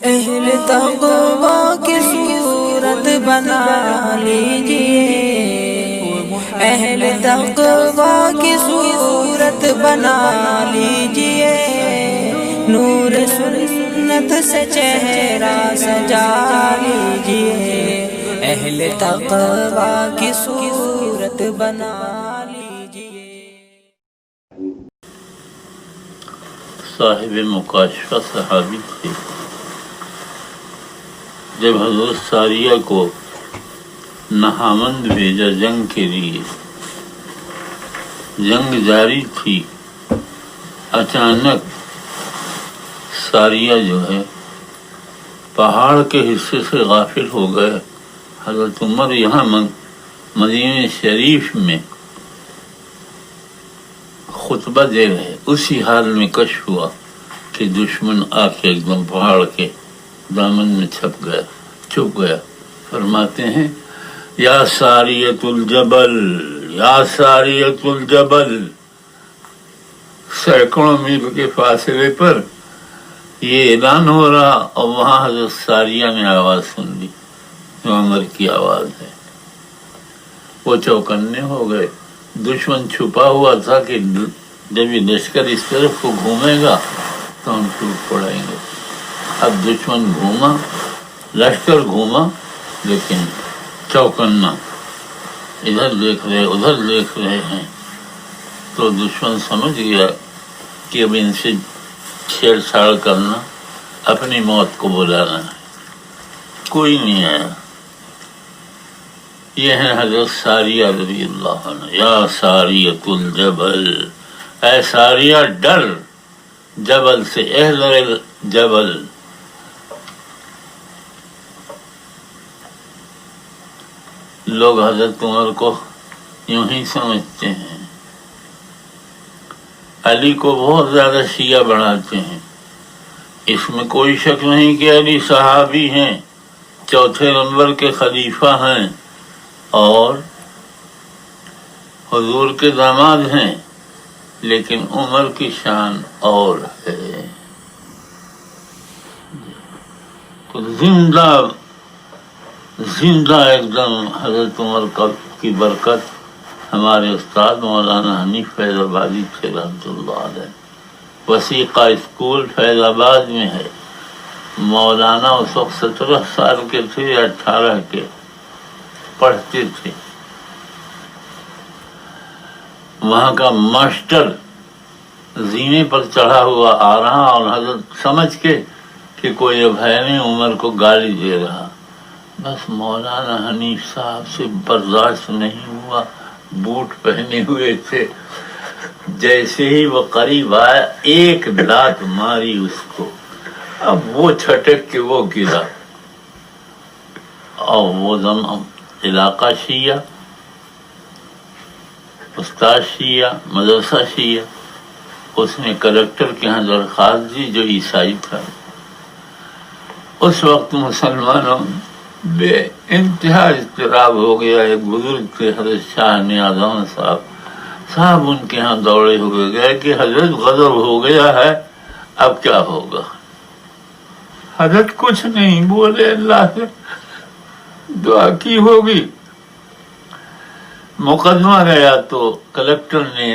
اہل تقویٰ کی صورت بنا لیجئے، اہل تقویٰ کی صورت بنا لیجئے، نور سنت سے چہرہ سجا لیجئے، اہل تقویٰ کی صورت بنا لیجئے۔ صاحب مکاشفہ صحابی تھے۔ جب حضرت ساریہ کو نہامند بھیجا جنگ کے لیے، جنگ جاری تھی، اچانک ساریہ جو ہے پہاڑ کے حصے سے غافل ہو گئے۔ حضرت عمر یہاں مدینہ شریف میں خطبہ دے رہے، اسی حال میں کشف ہوا کہ دشمن آ کے ایک دم پہاڑ کے دامن میں چھپ گیا۔ فرماتے ہیں یا ساریۃ الجبل، یا ساریۃ الجبل، سینکڑوں میل کے فاصلے پر یہ اعلان ہو رہا، اور وہاں حضرت ساریہ نے آواز سن لی جو عمر کی آواز ہے۔ وہ چوکنے ہو گئے۔ دشمن چھپا ہوا تھا کہ جب یہ لشکر اس طرف کو گھومے گا تو ہم ٹوٹ پڑیں گے۔ اب دشمن گھوما، لشکر گھوما، لیکن چوکنا، ادھر دیکھ رہے ادھر دیکھ رہے ہیں، تو دشمن سمجھ گیا کہ اب ان سے چھیڑ چھاڑ کرنا اپنی موت کو بلانا ہے۔ کوئی نہیں آیا۔ یہ ہے حضرت ساریہ رضی اللہ عنہ۔ یا ساریۃ الجبل، اے ساریہ ڈر جبل سے، احذر الجبل۔ لوگ حضرت عمر کو یوں ہی سمجھتے ہیں، علی کو بہت زیادہ شیعہ بڑھاتے ہیں۔ اس میں کوئی شک نہیں کہ علی صحابی ہیں، چوتھے نمبر کے خلیفہ ہیں اور حضور کے داماد ہیں، لیکن عمر کی شان اور ہے۔ تو زندہ ایک دم حضرت عمر کی برکت ہمارے استاد مولانا حنیف فیض آبادی تھے رحمۃ اللہ علیہ۔ وسیقہ اسکول فیض آباد میں ہے۔ مولانا اس وقت 17 سال کے تھے یا 18 کے، پڑھتے تھے۔ وہاں کا ماسٹر زینے پر چڑھا ہوا آ رہا، اور حضرت سمجھ کے کہ کوئی اب ہے نہیں، عمر کو گالی دے رہا۔ بس مولانا حنیف صاحب سے برداشت نہیں ہوا، بوٹ پہنے ہوئے تھے، جیسے ہی وہ قریب آیا ایک لات ماری اس کو۔ اب وہ چھٹک کے وہ گرا، اور وہ دم علاقہ شیعہ، استاد شیعہ، مدرسہ شیعہ۔ اس نے کلکٹر کے ہاں درخواست دی جو عیسائی تھا۔ اس وقت مسلمانوں بے انتہا اضطراب ہو گیا۔ ایک بزرگ تھے حضرت شاہ نیازاں صاحب ان کے ہاں دوڑے ہوئے گئے کہ حضرت غضب ہو گیا ہے، اب کیا ہوگا؟ حضرت کچھ نہیں بولے، اللہ سے دعا کی ہوگی۔ مقدمہ گیا تو کلکٹر نے،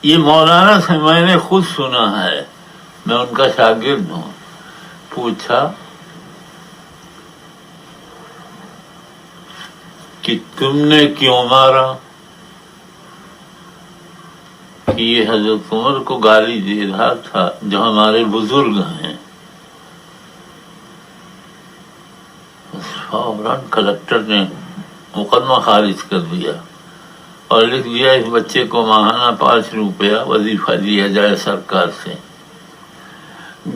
یہ مولانا سے میں نے خود سنا ہے، میں ان کا شاگرد ہوں، پوچھا کہ تم نے کیوں مارا؟ کہ یہ حضرت عمر کو گالی دے رہا تھا جو ہمارے بزرگ ہیں۔ فوراً کلکٹر نے مقدمہ خارج کر دیا اور لکھ دیا اس بچے کو ماہانہ 5 روپیہ وظیفہ دیا جائے سرکار سے۔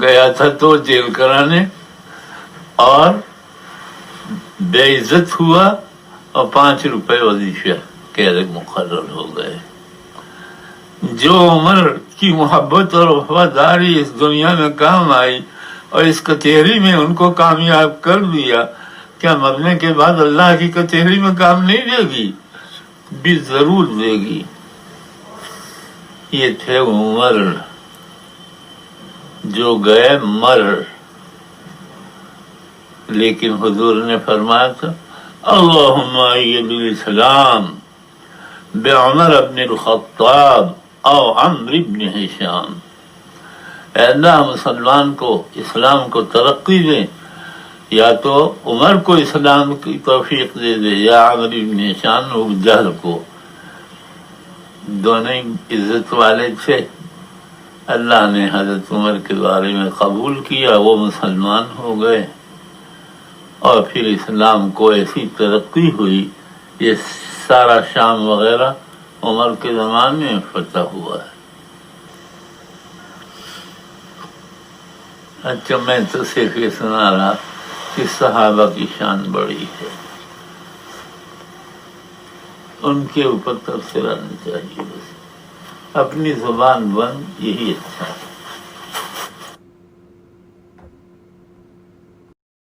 گیا تھا تو جیل کرانے، اور بے عزت ہوا، اور 5 روپے وظیفہ کے مقرر ہو گئے۔ جو عمر کی محبت اور وفاداری اس دنیا میں کام آئی اور اس کچہری میں ان کو کامیاب کر دیا، کیا مرنے کے بعد اللہ کی کچہری میں کام نہیں دے گی؟ بھی ضرور دے گی۔ یہ تھے عمر جو گئے مر، لیکن حضور نے فرمایا تھا اللہم ایّد الاسلام بعمر بن الخطاب او عمرو بن ہشام، اے اللہ مسلمان کو اسلام کو ترقی دے، یا تو عمر کو اسلام کی توفیق دے دے یا عمرو بن ہشام ابو جہل کو، دونوں عزت والے تھے۔ اللہ نے حضرت عمر کے بارے میں قبول کیا، وہ مسلمان ہو گئے، اور پھر اسلام کو ایسی ترقی ہوئی، یہ سارا شام وغیرہ عمر کے زمانے میں فتح ہوا ہے۔ اچھا، میں تو صرف یہ سنا رہا کہ صحابہ کی شان بڑی ہے، ان کے اوپر تبصرہ نہیں چاہیے، بس اپنی زبان بند، یہی اچھا ہے۔